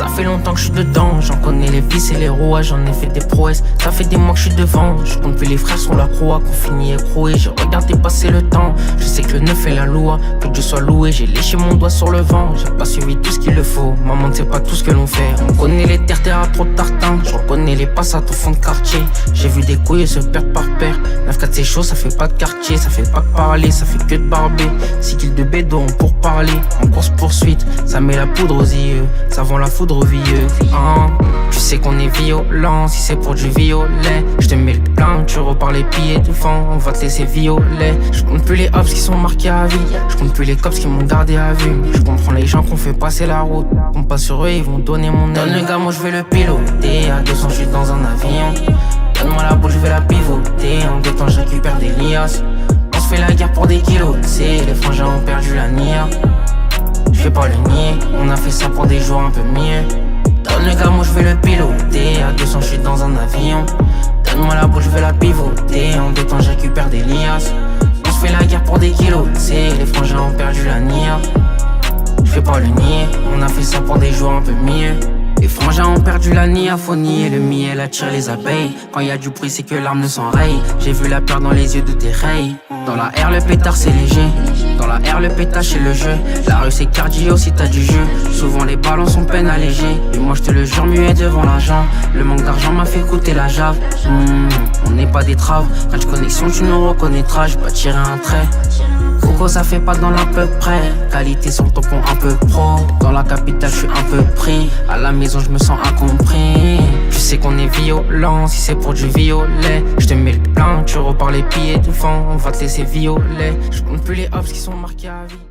Ça fait longtemps que je suis dedans, j'en connais les vis et les rouages, j'en ai fait des prouesses. Ça fait des mois que je suis devant, je compte plus les frères sur la proie qu'on finit écroué. J'ai regardé passer le temps, je sais que le neuf est la loi, que Dieu soit loué. J'ai léché mon doigt sur le vent, j'ai pas suivi tout ce qu'il le faut. Maman ne sait pas tout ce que l'on fait. On connaît les terres à trop de tartins, je reconnais les passats au fond de quartier. J'ai vu des couilles se perdre par paire. 9-4 c'est chaud, ça fait pas de quartier, ça fait pas de parler, ça fait que de barber. 6 kills de bédo pour parler, en course poursuite, ça met la poudre aux yeux, ça vend la foudre aux vieux. Tu sais qu'on est violent, si c'est pour du violet, je te mets le plein, tu repars les pieds du vent, on va te laisser violet. Je compte plus les hops qui sont marqués à vie, je compte plus les cops qui m'ont gardé à vue. Je comprends les gens qu'on fait passer la route, qu'on passe sur eux, ils vont donner mon aide. Donne le gars, moi je vais le piloter, à 200 je suis dans un avion. Donne-moi la boule, je vais la pivoter, en 2 temps je récupère des liasses. On se fait la guerre pour des kilos, c'est les frangins ont perdu la nia. Je vais pas le nier, on a fait ça pour des jours un peu mieux. Donne le gars, moi je vais le piloter, à 200 je suis dans un avion. Donne-moi la boule, je vais la pivoter, en 2 temps je récupère des liasses. On se fait la guerre pour des kilos, c'est les frangins ont perdu la nia. Je vais pas le nier, on a fait ça pour des jours un peu mieux. Les frangins ont perdu la nia, faut nier le miel attire les abeilles. Quand y a du bruit c'est que l'arme ne s'enraye. J'ai vu la peur dans les yeux de tes rails. Dans la R le pétard c'est léger, dans la R le pétage c'est le jeu. La rue c'est cardio si t'as du jeu. Souvent les ballons sont peine allégés, et moi je te le jure muet devant l'argent. Le manque d'argent m'a fait coûter la jave. On n'est pas des traves, quand connexion tu nous reconnaîtras. J'ai pas tiré un trait. Coco ça fait pas dans l'à peu près. Qualité sur le tampon un peu pro. Dans la capitale je suis un peu pris. À la maison je me sens incompris. Tu sais qu'on est violent, si c'est pour du violet, je te mets le plein, tu repars les pieds du vent, on va te laisser violet. Je compte plus les hops qui sont marqués à vie.